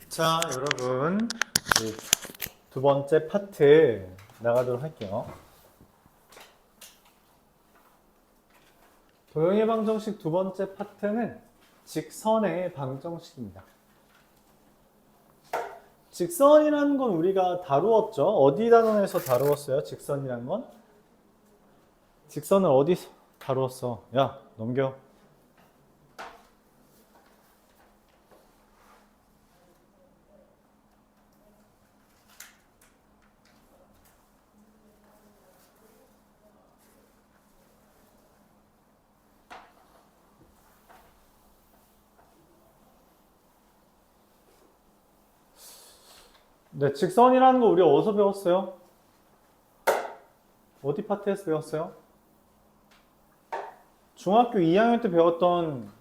자, 여러분, 이제 두 번째 파트 나가도록 할게요. 도형의 방정식 두 번째 파트는 직선의 방정식입니다. 직선이라는 건 우리가 다루었죠? 어디 단원에서 다루었어요? 직선이라는 건? 직선을 어디서 다루었어? 야, 넘겨. 네, 직선이라는 거 우리 어디서 배웠어요? 어디 파트에서 배웠어요? 중학교 2학년 때 배웠던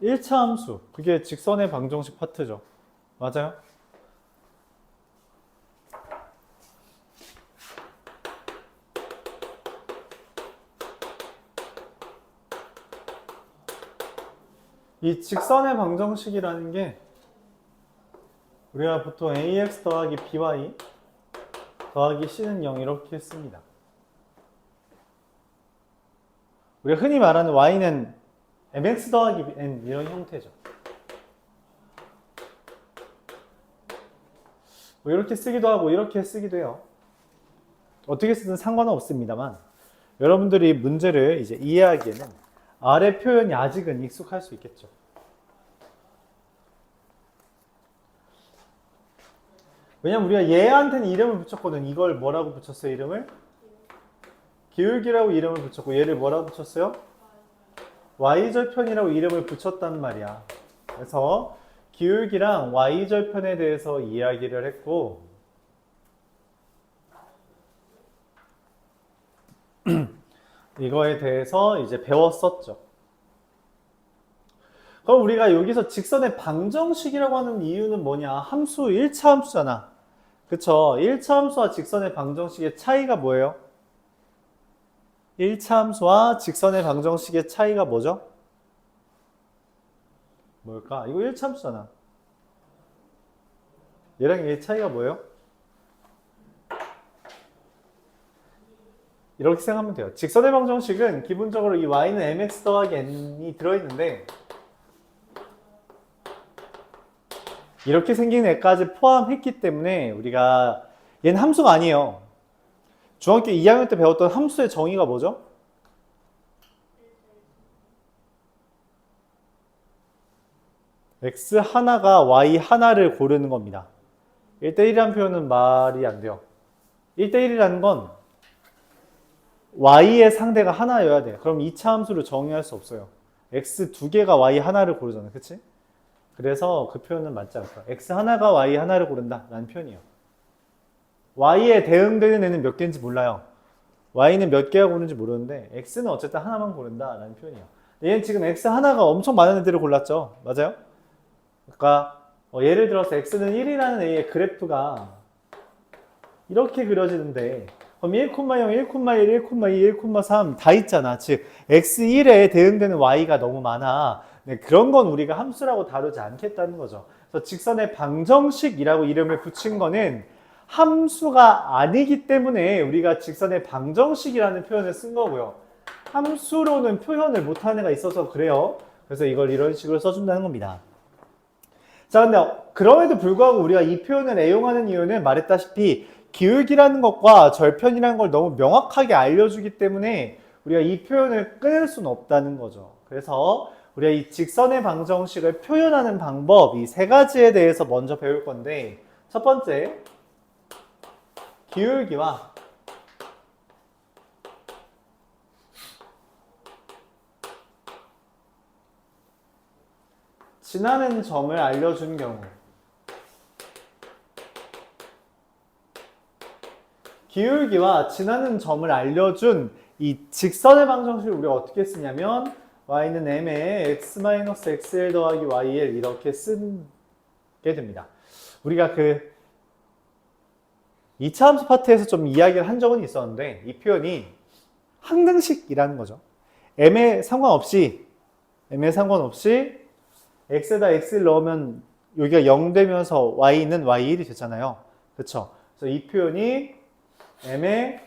1차 함수. 그게 직선의 방정식 파트죠. 맞아요? 이 직선의 방정식이라는 게 우리가 보통 ax 더하기 by 더하기 c는 0 이렇게 씁니다. 우리가 흔히 말하는 y는 mx 더하기 n 이런 형태죠. 뭐 이렇게 쓰기도 하고 이렇게 쓰기도 해요. 어떻게 쓰든 상관은 없습니다만 여러분들이 문제를 이제 이해하기에는 아래 표현이 아직은 익숙할 수 있겠죠. 왜냐면 우리가 얘한테는 이름을 붙였거든. 이걸 뭐라고 붙였어요? 이름을? 기울기라고 이름을 붙였고 얘를 뭐라고 붙였어요? y절편이라고 이름을 붙였단 말이야. 그래서 기울기랑 y절편에 대해서 이야기를 했고 이거에 대해서 이제 배웠었죠. 그럼 우리가 여기서 직선의 방정식이라고 하는 이유는 뭐냐? 함수 1차 함수잖아. 그쵸? 1차 함수와 직선의 방정식의 차이가 뭐예요? 1차 함수와 직선의 방정식의 차이가 뭐죠? 뭘까? 이거 1차 함수잖아. 얘랑 얘의 차이가 뭐예요? 이렇게 생각하면 돼요. 직선의 방정식은 기본적으로 이 y는 mx 더하기 n이 들어있는데 이렇게 생긴 애까지 포함했기 때문에 우리가 얘는 함수가 아니에요. 중학교 2학년 때 배웠던 함수의 정의가 뭐죠? x 하나가 y 하나를 고르는 겁니다. 1대1이라는 표현은 말이 안 돼요. 1대1이라는 건 y의 상대가 하나여야 돼. 그럼 2차 함수를 정의할 수 없어요. x 두 개가 y 하나를 고르잖아. 그치? 그래서 그 표현은 맞지 않고요. x 하나가 y 하나를 고른다 라는 표현이에요. y에 대응되는 애는 몇 개인지 몰라요. y는 몇 개가 고르는지 모르는데 x는 어쨌든 하나만 고른다 라는 표현이에요. 얘는 지금 x 하나가 엄청 많은 애들을 골랐죠. 맞아요? 그러니까 예를 들어서 x는 1이라는 애의 그래프가 이렇게 그려지는데 그럼 1,0, 1,1, 1,2, 1,3 다 있잖아. 즉 x1에 대응되는 y가 너무 많아. 네, 그런 건 우리가 함수라고 다루지 않겠다는 거죠. 그래서 직선의 방정식이라고 이름을 붙인 거는 함수가 아니기 때문에 우리가 직선의 방정식이라는 표현을 쓴 거고요. 함수로는 표현을 못하는 애가 있어서 그래요. 그래서 이걸 이런 식으로 써준다는 겁니다. 자, 근데 그럼에도 불구하고 우리가 이 표현을 애용하는 이유는 말했다시피 기울기라는 것과 절편이라는 걸 너무 명확하게 알려주기 때문에 우리가 이 표현을 끊을 수는 없다는 거죠. 그래서 우리가 이 직선의 방정식을 표현하는 방법, 이 세 가지에 대해서 먼저 배울 건데, 첫 번째, 기울기와 지나는 점을 알려준 경우, 기울기와 지나는 점을 알려준 이 직선의 방정식을 우리가 어떻게 쓰냐면 y는 m에 x-xl 더하기 yl 이렇게 쓰게 됩니다. 우리가 그 2차 함수 파트에서 좀 이야기를 한 적은 있었는데 이 표현이 항등식이라는 거죠. m에 상관없이 m에 상관없이 x에다 x를 넣으면 여기가 0 되면서 y는 y1이 되잖아요. 그쵸? 그래서 이 표현이 m에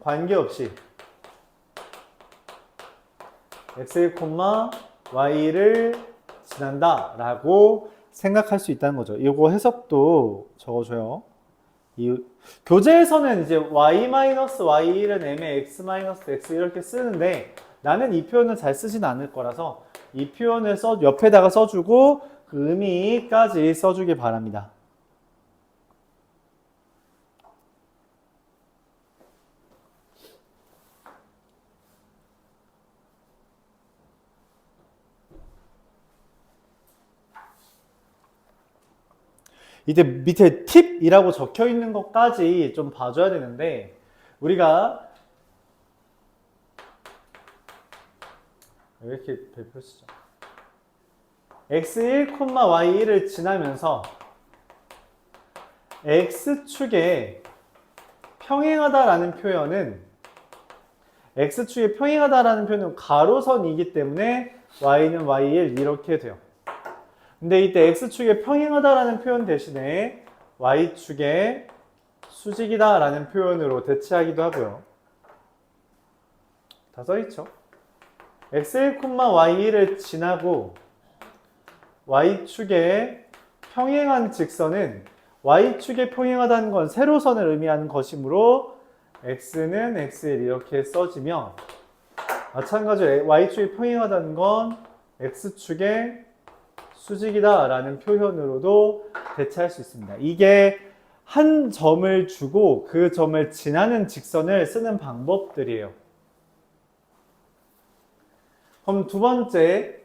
관계없이 x1, y1을 지난다 라고 생각할 수 있다는 거죠. 이거 해석도 적어줘요. 이 교재에서는 이제 y-y1은 m의 x-x 이렇게 쓰는데 나는 이 표현을 잘 쓰진 않을 거라서 이 표현을 옆에다가 써주고 그 의미까지 써주길 바랍니다. 이때 밑에 팁이라고 적혀 있는 것까지 좀 봐줘야 되는데 우리가 왜 이렇게 별표 쓰죠? x1, y1을 지나면서 x축에 평행하다라는 표현은 x축에 평행하다라는 표현은 가로선이기 때문에 y는 y1 이렇게 돼요. 근데 이때 x축에 평행하다라는 표현 대신에 y축에 수직이다라는 표현으로 대체하기도 하고요. 다 써있죠? x1, y1을 지나고 y축에 평행한 직선은 y축에 평행하다는 건 세로선을 의미하는 것이므로 x는 x1 이렇게 써지며 마찬가지로 y축에 평행하다는 건 x축에 수직이다 라는 표현으로도 대체할 수 있습니다. 이게 한 점을 주고 그 점을 지나는 직선을 쓰는 방법들이에요. 그럼 두 번째,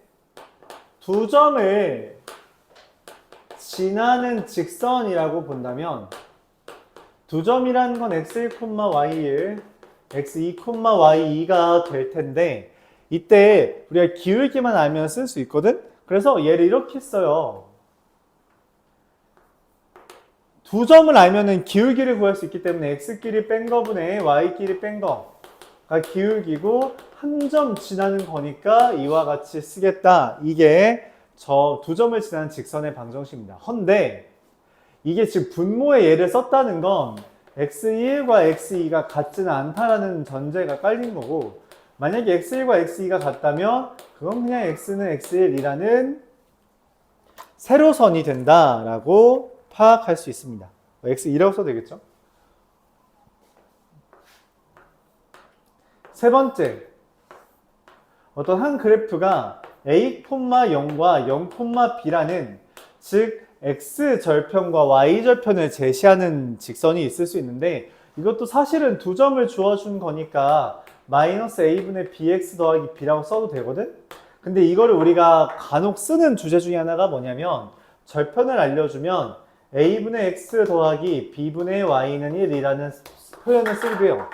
두 점을 지나는 직선이라고 본다면 두 점이라는 건 x1, y1, x2, y2가 될 텐데 이때 우리가 기울기만 알면 쓸 수 있거든? 그래서 얘를 이렇게 써요. 두 점을 알면은 기울기를 구할 수 있기 때문에 x끼리 뺀 거분의 y끼리 뺀 거가 기울기고 한 점 지나는 거니까 이와 같이 쓰겠다. 이게 저 두 점을 지나는 직선의 방정식입니다. 헌데 이게 지금 분모의 예를 썼다는 건 x1과 x2가 같지는 않다라는 전제가 깔린 거고 만약에 x1과 x2가 같다면 그건 그냥 x는 x1이라는 세로선이 된다라고 파악할 수 있습니다. x2라고 써도 되겠죠? 세 번째, 어떤 한 그래프가 a,0과 0,b라는 즉 x절편과 y절편을 제시하는 직선이 있을 수 있는데 이것도 사실은 두 점을 주어준 거니까 마이너스 a분의 bx 더하기 b라고 써도 되거든? 근데 이거를 우리가 간혹 쓰는 주제 중에 하나가 뭐냐면 절편을 알려주면 a분의 x 더하기 b분의 y는 1이라는 표현을 쓰기도 해요.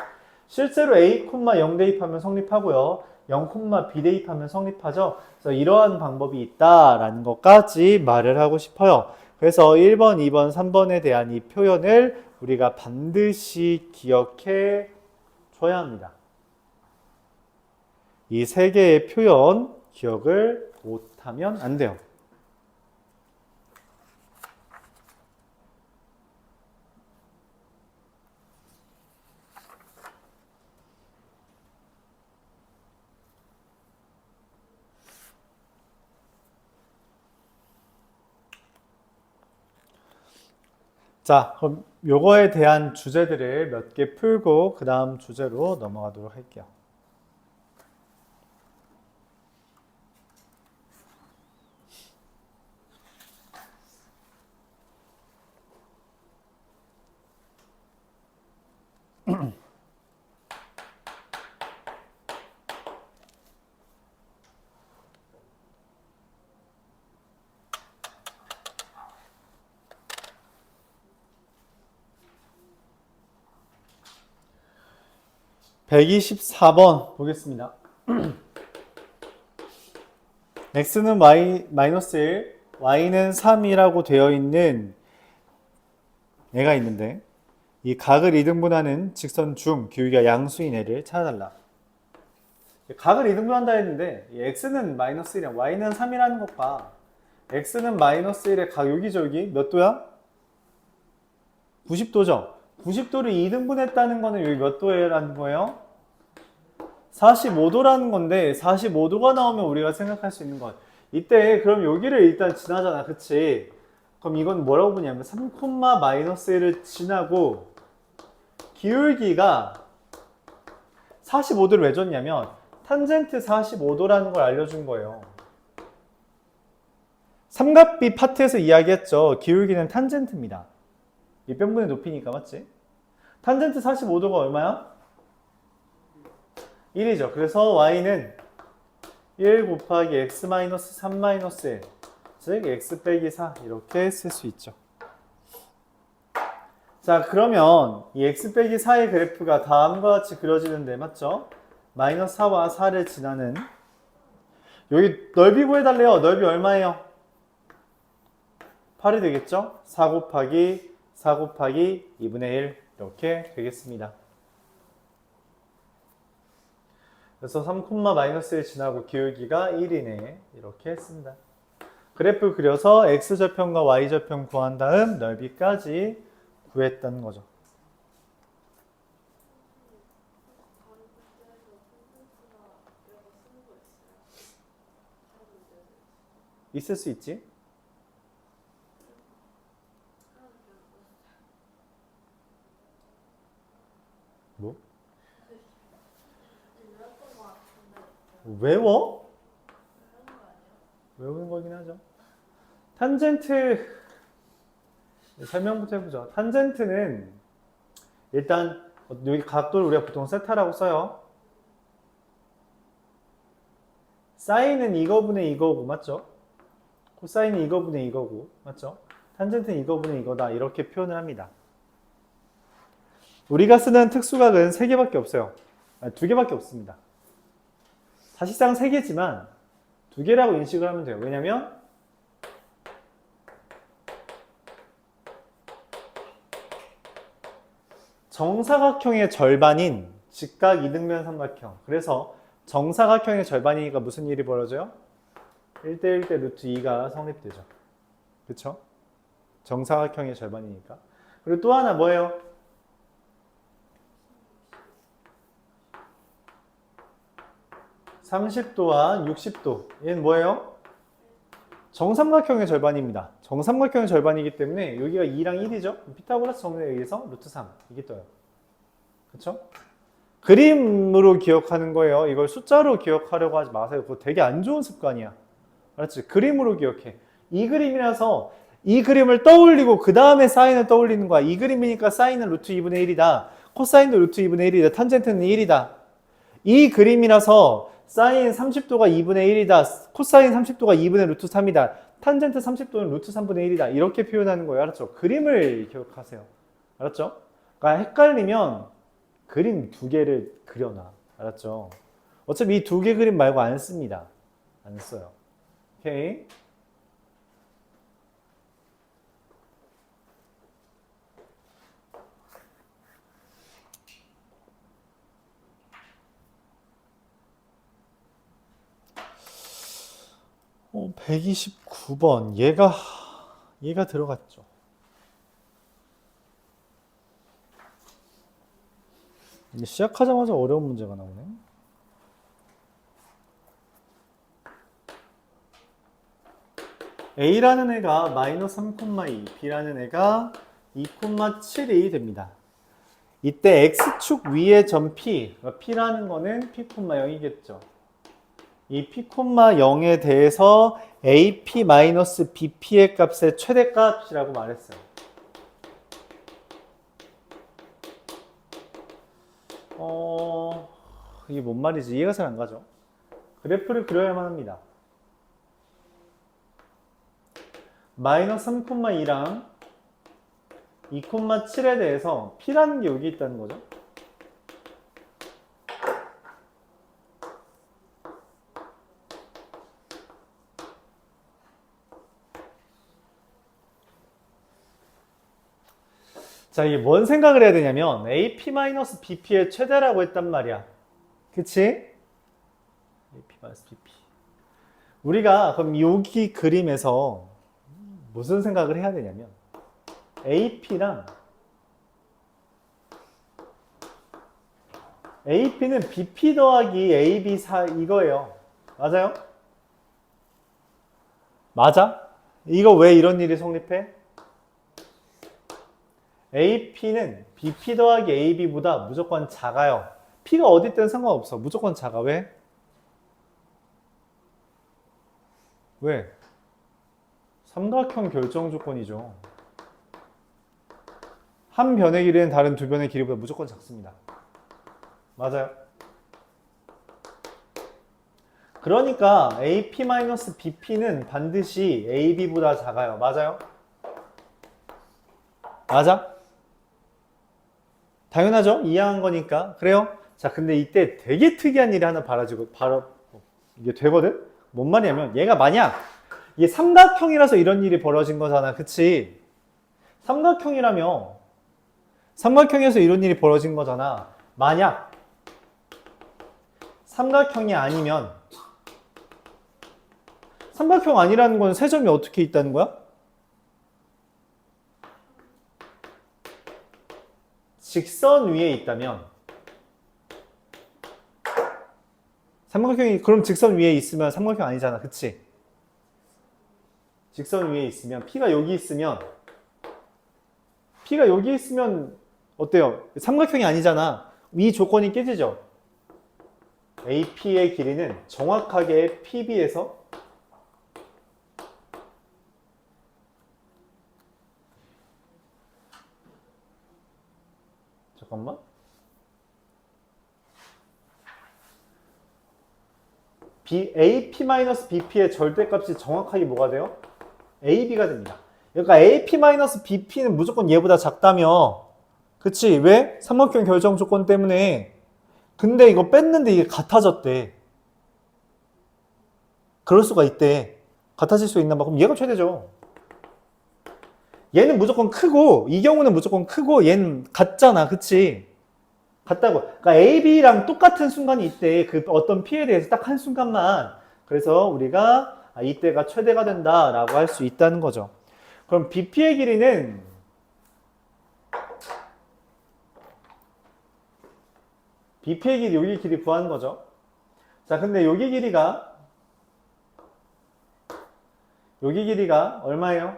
실제로 a, 0 대입하면 성립하고요. 0, b 대입하면 성립하죠. 그래서 이러한 방법이 있다라는 것까지 말을 하고 싶어요. 그래서 1번, 2번, 3번에 대한 이 표현을 우리가 반드시 기억해 줘야 합니다. 이 세 개의 표현 기억을 못하면 안 돼요. 자, 그럼 요거에 대한 주제들을 몇 개 풀고 그 다음 주제로 넘어가도록 할게요. (124번) 보겠습니다. x는 마이너스 1, y는 3이라고 되어 있는 애가 있는데 이 각을 이등분하는 직선 중 기울기가 양수인 애를 찾아달라. 각을 이등분한다 했는데 이 x는 마이너스 1이야. y는 3이라는 것과 x는 마이너스 1의 각 여기죠, 여기 몇 도야? 90도죠. 90도를 2등분했다는 거는 여기 몇 도라는 거예요? 45도라는 건데 45도가 나오면 우리가 생각할 수 있는 것. 이때 그럼 여기를 일단 지나잖아, 그치? 그럼 이건 뭐라고 보냐면 3, 마이너스 1을 지나고 기울기가 45도를 왜 줬냐면 탄젠트 45도라는 걸 알려준 거예요. 삼각비 파트에서 이야기했죠. 기울기는 탄젠트입니다. 이 변분의 높이니까, 맞지? 탄젠트 45도가 얼마야? 1이죠. 그래서 y는 1 곱하기 x-3-1, 즉 x 빼기 4 이렇게 쓸 수 있죠. 자, 그러면 이 x 빼기 4의 그래프가 다음과 같이 그려지는데, 맞죠? 마이너스 4와 4를 지나는 여기 넓이 구해달래요. 넓이 얼마예요? 8이 되겠죠? 4 곱하기 2분의 1 이렇게 되겠습니다. 그래서 3, 마이너스 1 지나고 기울기가 1이네. 이렇게 했습니다. 그래프 그려서 x절편과 y절편 구한 다음 넓이까지 구했다는 거죠. 있을 수 있지? 뭐? 외워? 외우는 거긴 하죠. 탄젠트 설명부터 해보죠. 탄젠트는 일단 여기 각도를 우리가 보통 세타라고 써요. 사인은 이거분의 이거고, 맞죠? 코사인은 이거분의 이거고, 맞죠? 탄젠트는 이거분의 이거다 이렇게 표현을 합니다. 우리가 쓰는 특수각은 3개밖에 없어요. 아니, 2개밖에 없습니다. 사실상 3개지만 2개라고 인식을 하면 돼요. 왜냐면 정사각형의 절반인 직각 이등변 삼각형. 그래서 정사각형의 절반이니까 무슨 일이 벌어져요? 1대1 대 루트 2가 성립되죠. 그쵸? 정사각형의 절반이니까. 그리고 또 하나 뭐예요? (30도와) (60도) 얘는 뭐예요? 정삼각형의 절반입니다. 정삼각형의 절반이기 때문에 여기가 2랑 1이죠? 피타고라스 정리에 의해서 루트 3 이게 떠요. 그쵸? 그림으로 기억하는 거예요. 이걸 숫자로 기억하려고 하지 마세요. 그거 되게 안 좋은 습관이야. 알았지? 그림으로 기억해. 이 그림이라서 이 그림을 떠올리고 그 다음에 사인을 떠올리는 거야. 이 그림이니까 사인은 루트 2분의 1이다. 코사인도 루트 2분의 1이다. 탄젠트는 1이다. 이 그림이라서 사인 30도가 2분의 1이다. 코사인 30도가 2분의 루트 3이다. 탄젠트 30도는 루트 3분의 1이다. 이렇게 표현하는 거예요. 알았죠? 그림을 기억하세요. 알았죠? 그러니까 헷갈리면 그림 2개를 그려놔. 알았죠? 어차피 이 2개 그림 말고 안 씁니다. 안 써요. 오케이? 어, 129번. 얘가 들어갔죠. 시작하자마자 어려운 문제가 나오네. A라는 애가 마이너스 3,2, B라는 애가 2,7이 됩니다. 이때 X축 위의 점 P, P라는 거는 P,0이겠죠. 이 P,0에 대해서 AP-BP의 값의 최대값이라고 말했어요. 이게 뭔 말이지? 이해가 잘 안 가죠? 그래프를 그려야만 합니다. 마이너스 3,2랑 2,7에 대해서 P라는 게 여기 있다는 거죠. 자, 이게 뭔 생각을 해야 되냐면 AP-BP의 최대라고 했단 말이야. 그치? 마이너스 BP. 우리가 그럼 여기 그림에서 무슨 생각을 해야 되냐면 AP랑 AP는 BP 더하기 AB 이거예요. 맞아요? 맞아? 이거 왜 이런 일이 성립해? AP는 BP 더하기 AB보다 무조건 작아요. P가 어디 있든 상관없어. 무조건 작아. 왜? 왜? 삼각형 결정 조건이죠. 한 변의 길이는 다른 두 변의 길이보다 무조건 작습니다. 맞아요. 그러니까 AP-BP는 반드시 AB보다 작아요. 맞아요? 맞아? 당연하죠? 이해한 거니까. 그래요? 자, 근데 이때 되게 특이한 일이 하나 벌어지고, 바로 이게 되거든? 뭔 말이냐면, 얘가 만약, 이게 삼각형이라서 이런 일이 벌어진 거잖아. 그치? 삼각형에서 이런 일이 벌어진 거잖아. 만약, 삼각형이 아니면, 삼각형 아니라는 건 세 점이 어떻게 있다는 거야? 직선 위에 있다면, 삼각형이 그럼 직선 위에 있으면 삼각형 아니잖아. 그치? 직선 위에 있으면 P가 여기 있으면 어때요? 삼각형이 아니잖아. 이 조건이 깨지죠. AP의 길이는 정확하게 PB에서 잠깐만. AP-BP의 절대값이 정확하게 뭐가 돼요? AB가 됩니다. 그러니까 AP-BP는 무조건 얘보다 작다며. 그치? 왜? 삼각형 결정 조건 때문에. 근데 이거 뺐는데 이게 같아졌대. 그럴 수가 있대. 같아질 수 있나 봐. 그럼 얘가 최대죠. 얘는 무조건 크고 이 경우는 무조건 크고 얘는 같잖아. 그치? 같다고. 그러니까 AB랑 똑같은 순간이 있대. 그 어떤 P에 대해서 딱 한 순간만. 그래서 우리가 이때가 최대가 된다라고 할 수 있다는 거죠. 그럼 BP의 길이는 BP의 길이 여기 길이 구하는 거죠. 자, 근데 여기 길이가 얼마예요?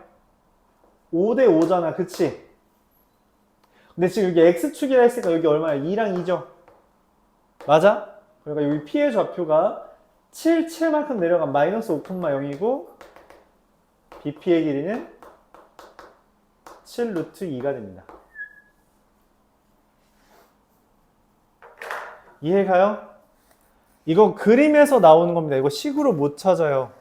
5대 5잖아. 그치? 근데 지금 여기 X축이라 했으니까 여기 얼마야? 2랑 2죠? 맞아? 그러니까 여기 P의 좌표가 7만큼 내려간 마이너스 5,0이고 BP의 길이는 7 루트 2가 됩니다. 이해가요? 이거 그림에서 나오는 겁니다. 이거 식으로 못 찾아요.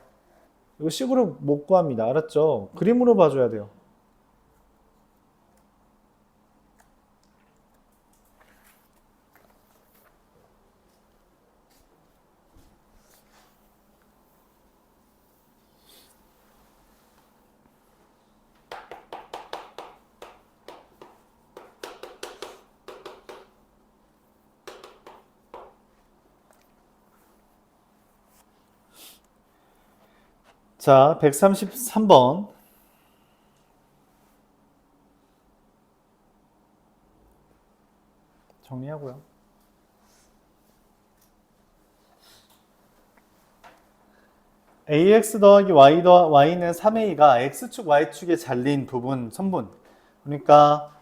이거 식으로 못 구합니다. 알았죠? 그림으로 봐줘야 돼요. 자, 133번. 정리하고요. ax 더하기 y는 3a가 x축, y축에 잘린 부분, 선분. 그러니까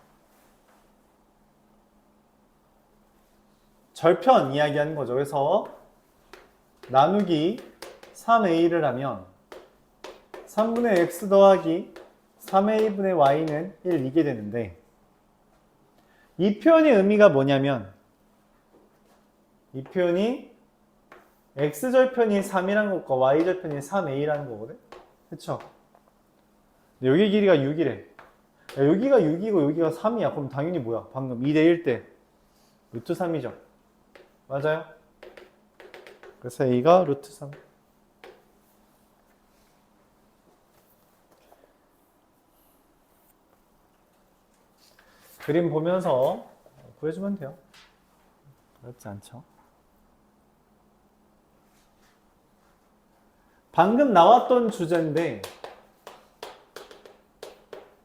절편 이야기하는 거죠. 그래서 나누기 3a를 하면 3분의 x 더하기 3a분의 y는 1 이게 되는데 이 표현의 의미가 뭐냐면 이 표현이 x절편이 3이라는 것과 y절편이 3a라는 거거든. 그쵸? 여기 길이가 6이래. 여기가 6이고 여기가 3이야. 그럼 당연히 뭐야? 방금 2대 1 때 루트 3이죠. 맞아요? 그래서 a가 루트 3. 그림 보면서 구해주면 돼요. 어렵지 않죠? 방금 나왔던 주제인데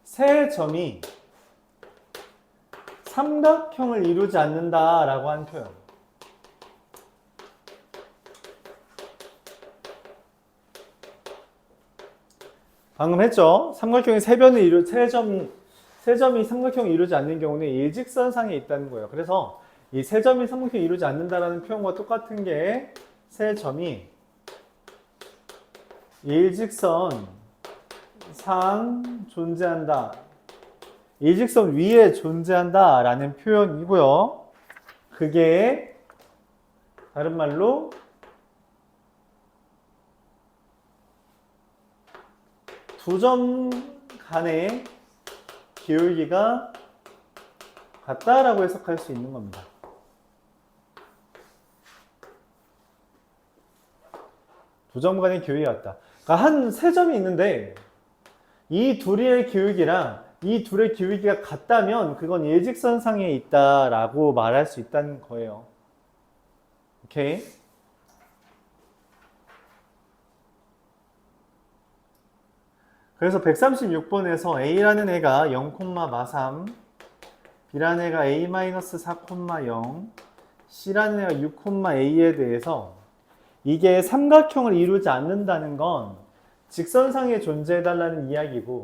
세 점이 삼각형을 이루지 않는다라고 한 표현. 방금 했죠? 삼각형이 세 점이 삼각형을 이루지 않는 경우는 일직선상에 있다는 거예요. 그래서 이 세 점이 삼각형을 이루지 않는다라는 표현과 똑같은 게 세 점이 일직선 상 존재한다. 일직선 위에 존재한다 라는 표현이고요. 그게 다른 말로 두 점 간의 기울기가 같다라고 해석할 수 있는 겁니다. 두 점 간의 기울기가 같다. 그러니까 한 세 점이 있는데 이 둘의 기울기랑 이 둘의 기울기가 같다면 그건 일직선상에 있다라고 말할 수 있다는 거예요. 오케이? 그래서 136번에서 A라는 애가 0,43, B라는 애가 A-4,0, C라는 애가 6,A에 대해서 이게 삼각형을 이루지 않는다는 건 직선상에 존재해달라는 이야기고,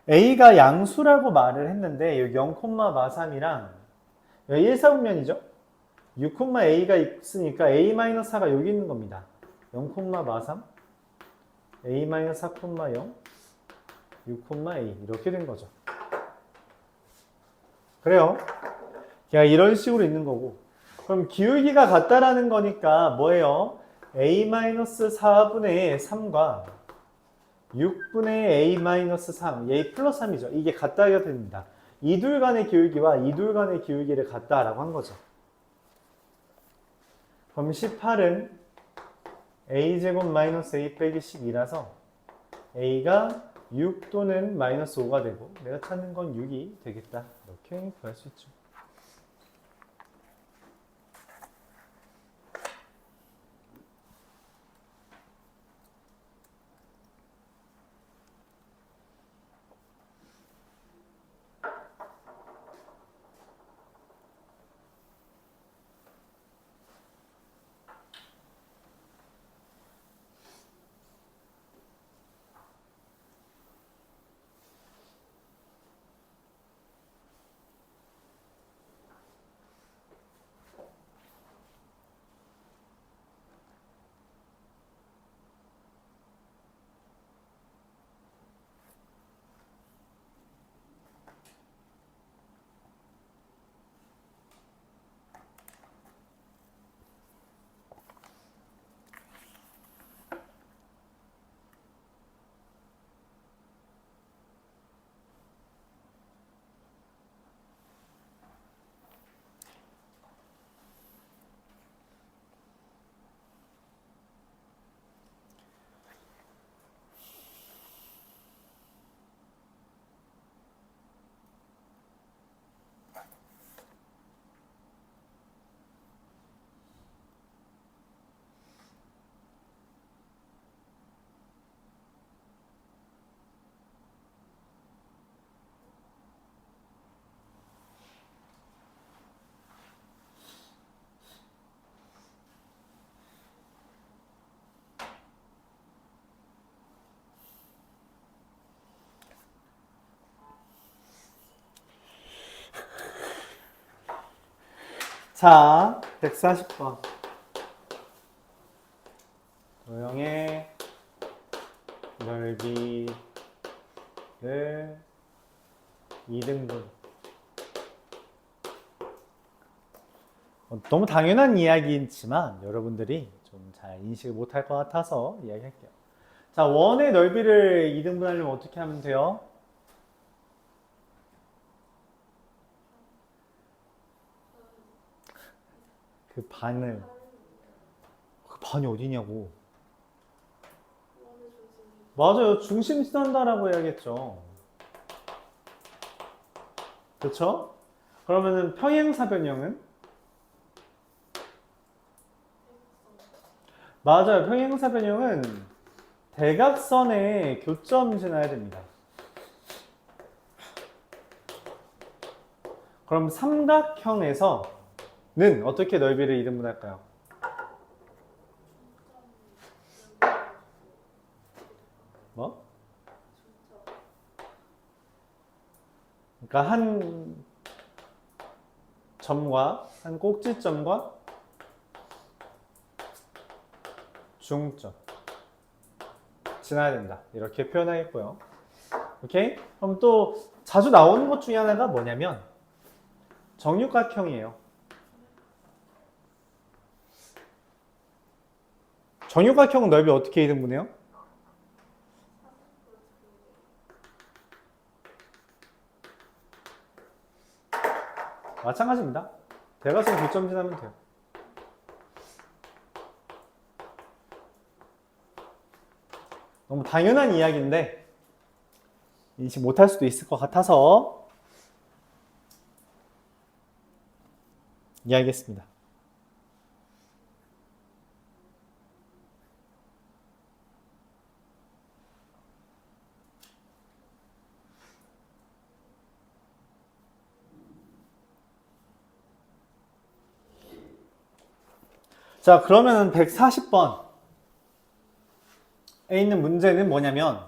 A가 양수라고 말을 했는데 여기 0,43이랑 1사분면이죠? 6,A가 있으니까 A-4가 여기 있는 겁니다. 0,43 A-4,0 6,A 이렇게 된 거죠. 그래요. 그냥 이런 식으로 있는 거고, 그럼 기울기가 같다라는 거니까 뭐예요? A-4분의 3과 6분의 A-3, A 플러스 3이죠. 이게 같다가 됩니다. 이 둘 간의 기울기와 이 둘 간의 기울기를 같다라고 한 거죠. 그럼 18은 A제곱 마이너스 A 빼기 12라서 A가 6 또는 마이너스 5가 되고 내가 찾는 건 6이 되겠다. 이렇게 구할 수 있죠. 자, 140번. 도형의 넓이를 2등분. 너무 당연한 이야기이지만 여러분들이 좀 잘 인식을 못할 것 같아서 이야기할게요. 자, 원의 넓이를 2등분 하려면 어떻게 하면 돼요? 그 반이 어디냐고. 맞아요. 중심 쓴다라고 해야겠죠. 그렇죠? 그러면은 평행사변형은 맞아요. 평행사 변형은 대각선에 교점 지나야 됩니다. 그럼 삼각형에서는 어떻게 넓이를 이등분할까요? 뭐? 그러니까 한 점과 한 꼭지점과 중점 지나야 된다. 이렇게 표현하겠고요. 오케이? 그럼 또 자주 나오는 것 중에 하나가 뭐냐면 정육각형이에요. 정육각형은 넓이 어떻게 이등분해요? 마찬가지입니다. 대각선 교점 지나면 돼요. 너무 당연한 이야기인데 인식 못할 수도 있을 것 같아서 이야기했습니다. 자, 그러면 140번에 있는 문제는 뭐냐면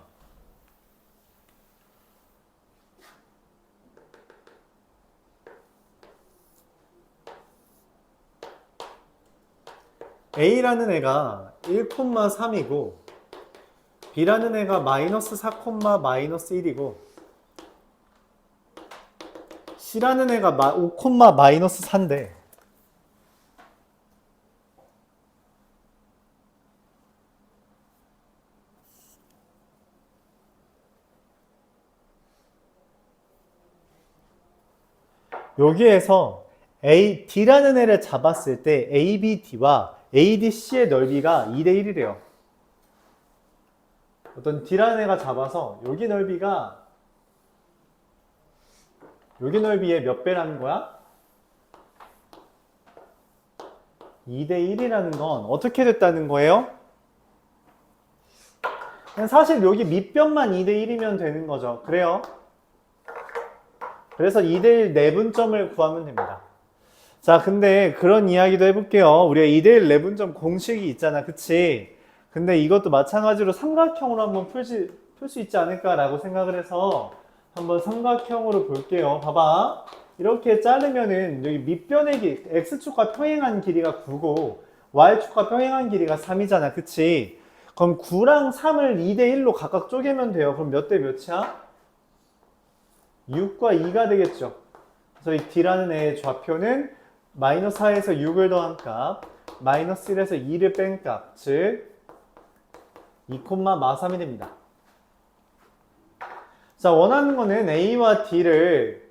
A라는 애가 1,3이고 B라는 애가 마이너스 4, 마이너스 1이고 C라는 애가 5, 마이너스 4인데 여기에서 D라는 애를 잡았을 때 ABD와 ADC의 넓이가 2대 1이래요. 어떤 D라는 애가 잡아서 여기 넓이가 여기 넓이의 몇 배라는 거야? 2대 1이라는 건 어떻게 됐다는 거예요? 사실 여기 밑변만 2대 1이면 되는 거죠. 그래요? 그래서 2대 1 내분점을 구하면 됩니다. 자, 근데 그런 이야기도 해볼게요. 우리가 2대 1 내분점 공식이 있잖아. 그치? 근데 이것도 마찬가지로 삼각형으로 한번 풀 수 있지 않을까라고 생각을 해서 한번 삼각형으로 볼게요. 봐봐. 이렇게 자르면은 여기 밑변의 길이, X축과 평행한 길이가 9고 Y축과 평행한 길이가 3이잖아. 그치? 그럼 9랑 3을 2대 1로 각각 쪼개면 돼요. 그럼 몇 대 몇이야? 6과 2가 되겠죠. 그래서 이 D라는 애의 좌표는 마이너스 4에서 6을 더한 값, 마이너스 1에서 2를 뺀 값, 즉 2,3이 됩니다. 자, 원하는 거는 A와 D를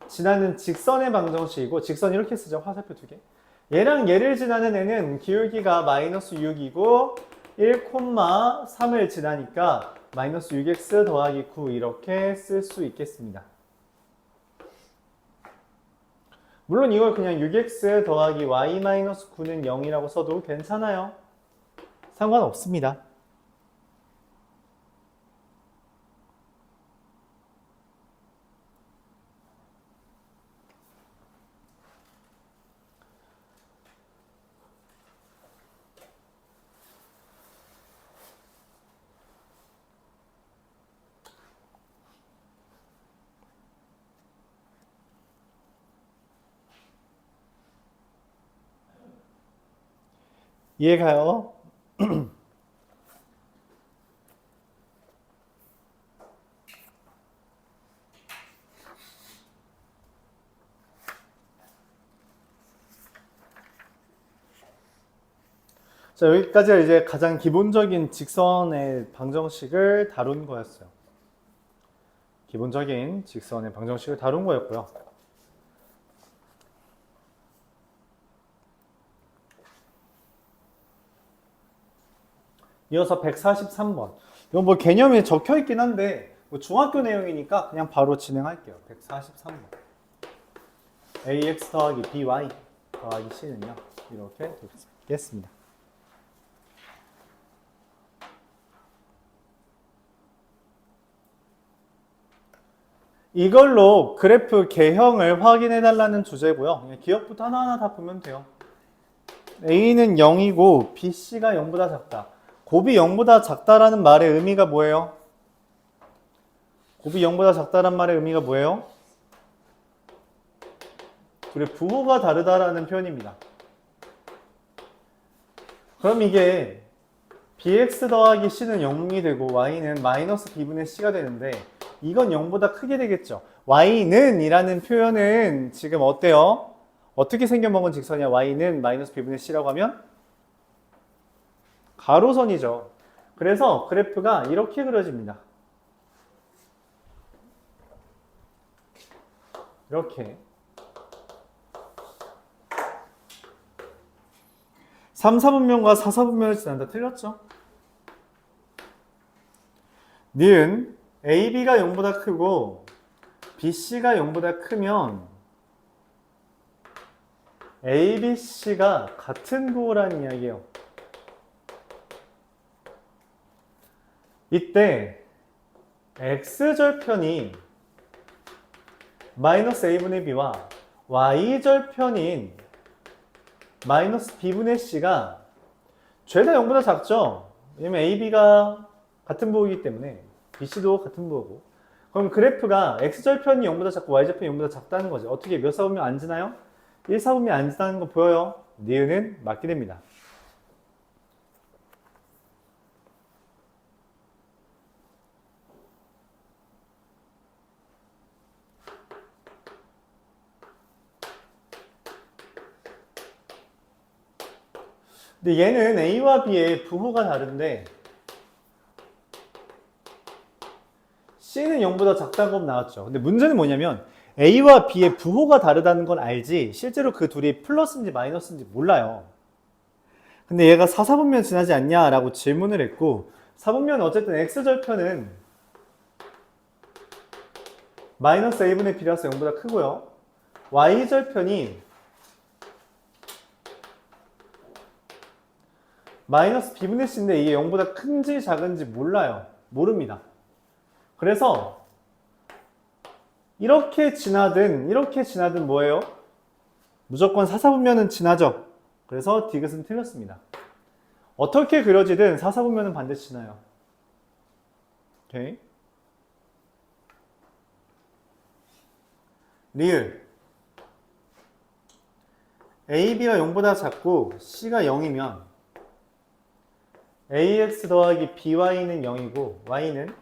지나는 직선의 방정식이고, 직선 이렇게 쓰죠. 화살표 두 개. 얘랑 얘를 지나는 애는 기울기가 마이너스 6이고 1,3을 지나니까 마이너스 6x 더하기 9 이렇게 쓸 수 있겠습니다. 물론 이걸 그냥 6x 더하기 y-9는 0이라고 써도 괜찮아요. 상관없습니다. 이해가요? 자, 여기까지가 이제 가장 기본적인 직선의 방정식을 다룬 거였어요. 기본적인 직선의 방정식을 다룬 거였고요. 이어서 143번. 이건 뭐 개념이 적혀 있긴 한데 뭐 중학교 내용이니까 그냥 바로 진행할게요. 143번. ax 더하기 by 더하기 c는요. 이렇게 되겠습니다. 이걸로 그래프 개형을 확인해 달라는 주제고요. 그냥 기억부터 하나하나 다 보면 돼요. A는 0이고 BC가 0보다 작다. 곱이 0보다 작다라는 말의 의미가 뭐예요? 곱이 0보다 작다란 말의 의미가 뭐예요? 둘의 부호가 다르다라는 표현입니다. 그럼 이게 bx 더하기 c는 0이 되고 y는 마이너스 b분의 c가 되는데 이건 0보다 크게 되겠죠. y는 이라는 표현은 지금 어때요? 어떻게 생겨먹은 직선이야? y는 마이너스 b분의 c라고 하면 가로선이죠. 그래서 그래프가 이렇게 그려집니다. 이렇게 3, 4분면과 4, 4분면을 지난다. 틀렸죠? 니은 AB가 0보다 크고 BC가 0보다 크면 ABC가 같은 부호라는 이야기예요. 이때 X절편이 마이너스 A분의 B와 Y절편인 마이너스 B분의 C가 죄다 0보다 작죠? 왜냐면 AB가 같은 부호이기 때문에 BC도 같은 부호고. 그럼 그래프가 X절편이 0보다 작고 Y절편이 0보다 작다는 거죠. 어떻게 몇 사분면 안 지나요? 1 사분면 안 지나는 거 보여요? 니은은 맞게 됩니다. 근데 얘는 A와 B의 부호가 다른데 C는 0보다 작다고 나왔죠. 근데 문제는 뭐냐면 A와 B의 부호가 다르다는 건 알지 실제로 그 둘이 플러스인지 마이너스인지 몰라요. 근데 얘가 4, 4분면 지나지 않냐 라고 질문을 했고 4분면 어쨌든 X절편은 마이너스 A분의 B라서 0보다 크고요. Y절편이 마이너스 B분의 C인데 이게 0보다 큰지 작은지 몰라요. 모릅니다. 그래서 이렇게 지나든 뭐예요? 무조건 4, 4분면은 지나죠. 그래서 디귿은 틀렸습니다. 어떻게 그려지든 4, 4분면은 반드시 지나요. 오케이. 리을 AB가 0보다 작고 C가 0이면 AX 더하기 BY는 0이고 Y는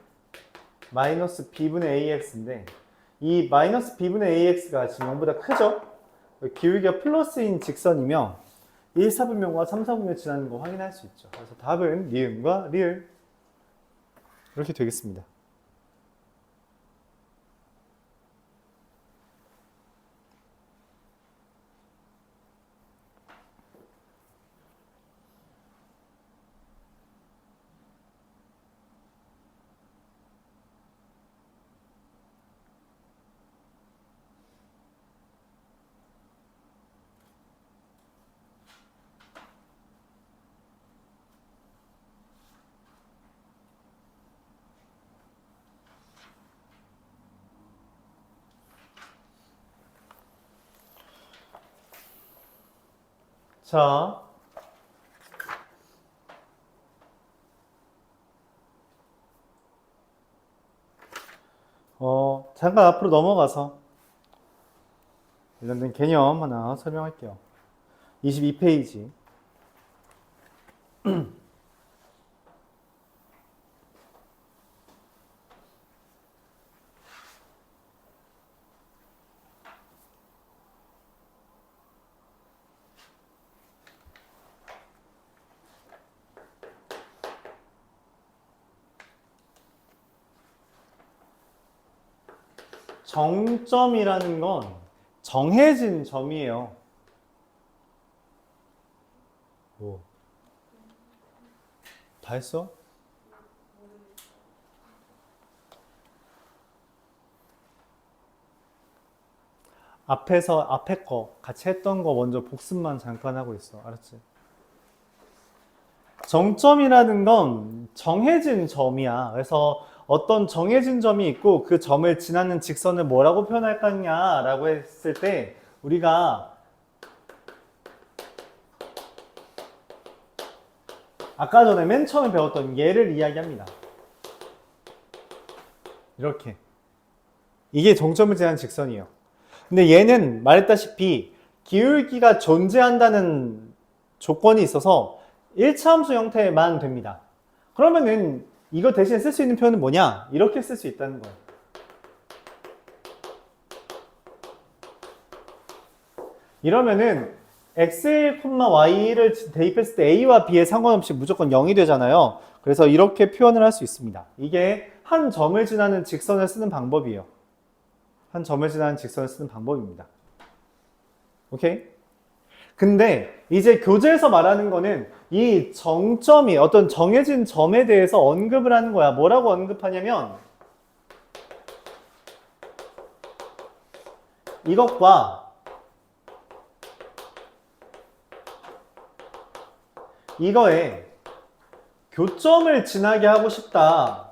마이너스 B분의 AX인데 이 마이너스 B분의 AX가 지금 0보다 크죠? 기울기가 플러스인 직선이며 1, 4분면과 3, 4분면 지나는 거 확인할 수 있죠. 그래서 답은 니은과 리을 이렇게 되겠습니다. 자, 잠깐 앞으로 넘어가서 관련된 개념 하나 설명할게요. 22페이지. 정점이라는 건 정해진 점이에요. 뭐? 다 했어? 앞에 거 같이 했던 거 먼저 복습만 잠깐 하고 있어. 알았지? 정점이라는 건 정해진 점이야. 그래서 어떤 정해진 점이 있고 그 점을 지나는 직선을 뭐라고 표현할 거냐라고 했을 때 우리가 아까 전에 맨 처음에 배웠던 얘를 이야기합니다. 이렇게. 이게 정점을 지나는 직선이에요. 근데 얘는 말했다시피 기울기가 존재한다는 조건이 있어서 1차 함수 형태만 됩니다. 그러면은 이거 대신 쓸 수 있는 표현은 뭐냐? 이렇게 쓸 수 있다는 거예요. 이러면은 x1, y를 대입했을 때 a와 b에 상관없이 무조건 0이 되잖아요. 그래서 이렇게 표현을 할 수 있습니다. 이게 한 점을 지나는 직선을 쓰는 방법이에요. 한 점을 지나는 직선을 쓰는 방법입니다. 오케이? 근데 이제 교재에서 말하는 거는 이 정점이 어떤 정해진 점에 대해서 언급을 하는 거야. 뭐라고 언급하냐면 이것과 이거에 교점을 지나게 하고 싶다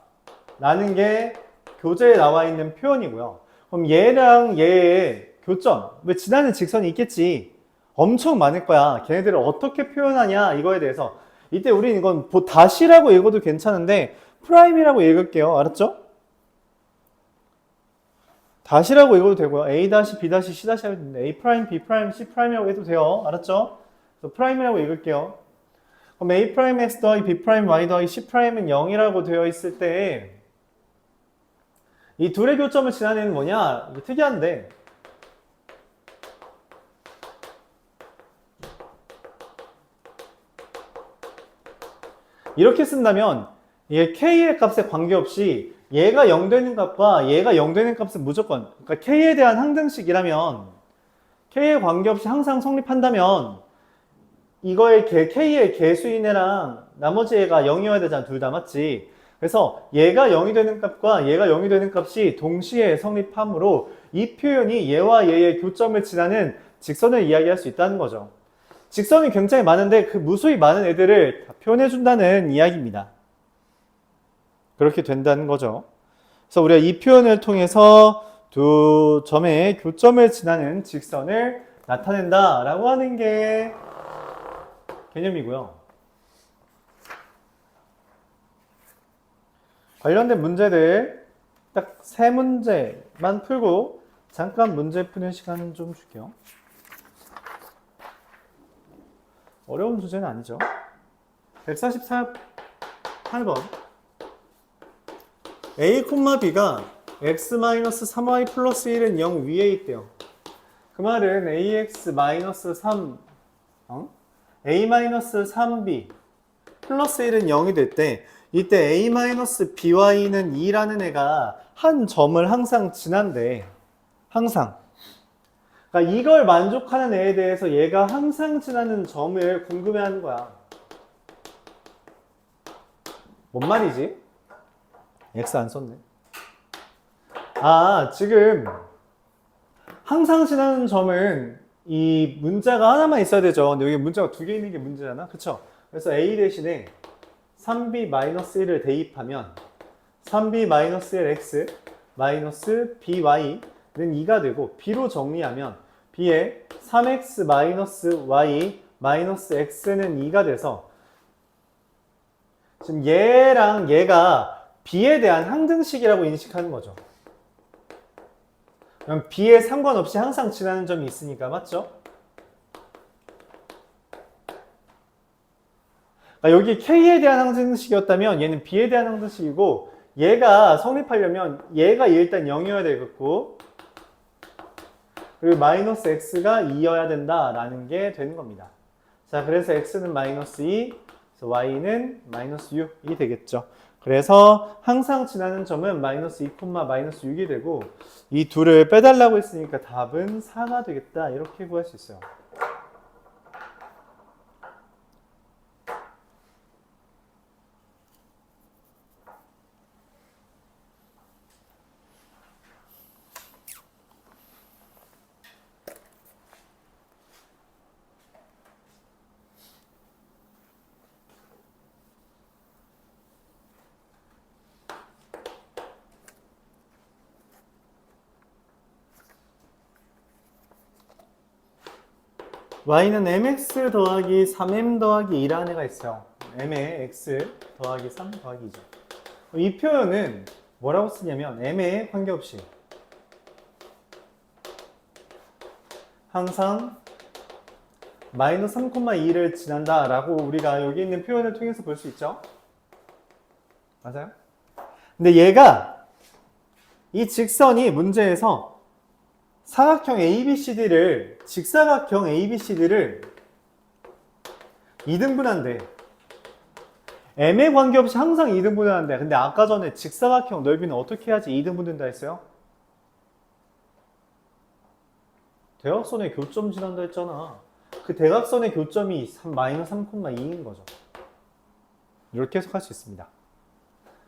라는 게 교재에 나와 있는 표현이고요. 그럼 얘랑 얘의 교점, 왜 지나는 직선이 있겠지. 엄청 많을 거야. 걔네들을 어떻게 표현하냐 이거에 대해서 이때 우린 이건 다시라고 읽어도 괜찮은데 프라임이라고 읽을게요. 알았죠? 다시라고 읽어도 되고요. A-, B-, C- 하면 되는데 A', B', C'이라고 해도 돼요. 알았죠? 그래서 프라임이라고 읽을게요. 그럼 A'X 더하기 B'Y 더하기 C'은 0이라고 되어 있을 때 이 둘의 교점을 지나내는 뭐냐? 이게 특이한데 이렇게 쓴다면 이게 K의 값에 관계없이 얘가 0 되는 값과 얘가 0 되는 값은 무조건 그러니까 K에 대한 항등식이라면 K에 관계없이 항상 성립한다면 이거의 K의 개수인 애랑 나머지 애가 0이어야 되잖아. 둘 다 맞지? 그래서 얘가 0이 되는 값과 얘가 0이 되는 값이 동시에 성립하므로 이 표현이 얘와 얘의 교점을 지나는 직선을 이야기할 수 있다는 거죠. 직선이 굉장히 많은데 그 무수히 많은 애들을 다 표현해준다는 이야기입니다. 그렇게 된다는 거죠. 그래서 우리가 이 표현을 통해서 두 점의 교점을 지나는 직선을 나타낸다라고 하는 게 개념이고요. 관련된 문제들 딱 3문제만 풀고 잠깐 문제 푸는 시간 좀 줄게요. 어려운 주제는 아니죠. 144 8번 a, b가 x-3y 플러스 1은 0 위에 있대요. 그 말은 ax-3 a-3b 플러스 1은 0이 될 때 이때 a-by는 2라는 애가 한 점을 항상 지난대. 항상. 그러니까 이걸 만족하는 애에 대해서 얘가 항상 지나는 점을 궁금해하는 거야. 뭔 말이지? X 안 썼네. 아, 지금 항상 지나는 점은 이 문자가 하나만 있어야 되죠. 근데 여기 문자가 두 개 있는 게 문제잖아. 그쵸? 그래서 A 대신에 3b-1을 대입하면 3b-1x by는 2가 되고 b로 정리하면 b에 3x-y x는 2가 돼서 지금 얘랑 얘가 b에 대한 항등식이라고 인식하는 거죠. 그럼 b에 상관없이 항상 지나는 점이 있으니까 맞죠? 그러니까 여기 k에 대한 항등식이었다면 얘는 b에 대한 항등식이고 얘가 성립하려면 얘가 일단 0이어야 되겠고 그리고 마이너스 x가 2여야 된다라는 게 되는 겁니다. 자, 그래서 x는 마이너스 2, 그래서 y는 마이너스 6이 되겠죠. 그래서 항상 지나는 점은 마이너스 2, 마이너스 6이 되고 이 둘을 빼달라고 했으니까 답은 4가 되겠다. 이렇게 구할 수 있어요. y는 mx 더하기 3m 더하기 2라는 애가 있어요. m의 x 더하기 3 더하기 2죠. 이 표현은 뭐라고 쓰냐면 m에 관계없이 항상 마이너스 3,2를 지난다 라고 우리가 여기 있는 표현을 통해서 볼 수 있죠. 맞아요? 근데 얘가 이 직선이 문제에서 사각형 ABCD를 직사각형 ABCD를 2등분한대. m에 관계없이 항상 2등분하는데 근데 아까 전에 직사각형 넓이는 어떻게 해야지 2등분 된다 했어요? 대각선의 교점 지난다 했잖아. 그 대각선의 교점이 마이너스 3,2인 거죠. 이렇게 해석할 수 있습니다.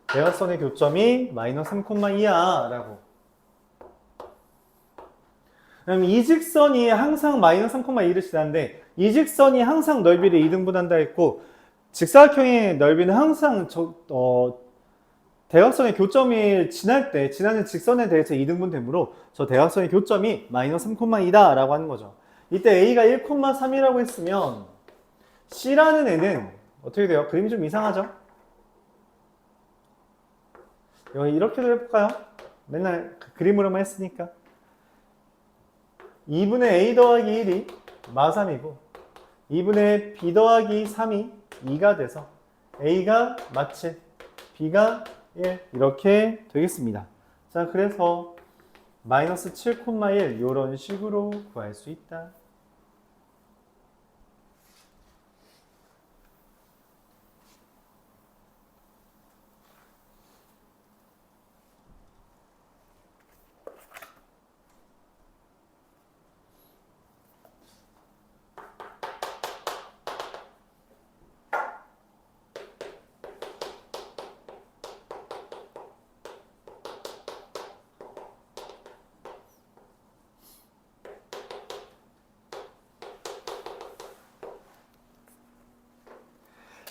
대각선의 교점이 마이너스 3,2야 라고. 그럼 이 직선이 항상 마이너스 3,2를 지나는데 이 직선이 항상 넓이를 2등분한다 했고 직사각형의 넓이는 항상 대각선의 교점이 지나는 직선에 대해서 2등분 되므로 저 대각선의 교점이 마이너스 3,2다 라고 하는 거죠. 이때 A가 1,3이라고 했으면 C라는 애는 어떻게 돼요? 그림이 좀 이상하죠? 이렇게도 해볼까요? 맨날 그 그림으로만 했으니까 2분의 A 더하기 1이 마3이고 2분의 B 더하기 3이 2가 돼서 A가 마7, B가 1 이렇게 되겠습니다. 자, 그래서 마이너스 7,1 이런 식으로 구할 수 있다.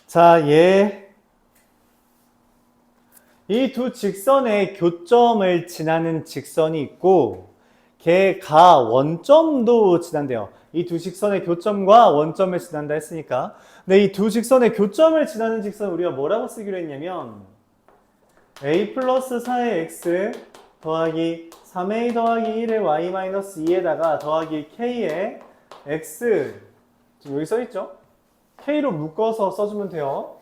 자, 이 두 직선의 교점을 지나는 직선이 있고 걔가 원점도 지난대요. 이 두 직선의 교점과 원점을 지난다 했으니까. 근데 이 두 직선의 교점을 지나는 직선 우리가 뭐라고 쓰기로 했냐면 a 플러스 4의 x 더하기 3a 더하기 1의 y 마이너스 2에다가 더하기 k의 x 지금 여기 써있죠? k로 묶어서 써주면 돼요.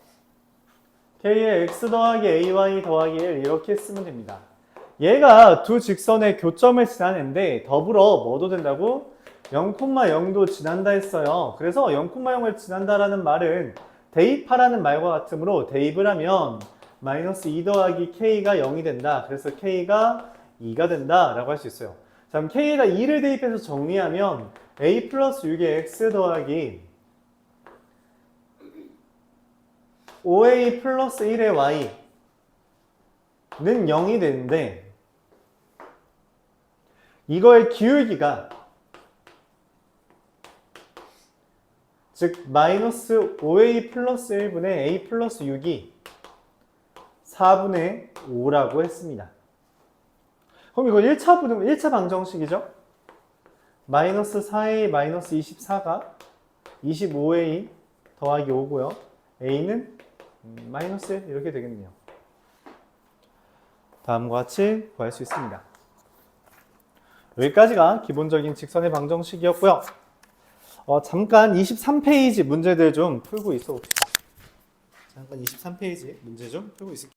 k의 x 더하기 ay 더하기 1 이렇게 쓰면 됩니다. 얘가 두 직선의 교점을 지나는데 더불어 뭐도 된다고? 0,0도 지난다 했어요. 그래서 0,0을 지난다라는 말은 대입하라는 말과 같으므로 대입을 하면 마이너스 2 더하기 k가 0이 된다. 그래서 k가 2가 된다 라고 할 수 있어요. 자, 그럼 k에다 2를 대입해서 정리하면 a 플러스 6의 x 더하기 5a 플러스 1의 y는 0이 되는데 이거의 기울기가 즉 마이너스 5a 플러스 1분의 a 플러스 6이 4분의 5라고 했습니다. 그럼 이거 1차 방정식이죠? 마이너스 4a 마이너스 24가 25a 더하기 5고요. a는 마이너스 1 이렇게 되겠네요. 다음과 같이 구할 수 있습니다. 여기까지가 기본적인 직선의 방정식이었고요. 잠깐 23페이지 문제들 좀 풀고 있어 봅시다. 잠깐 23페이지 문제 좀 풀고 있을게요.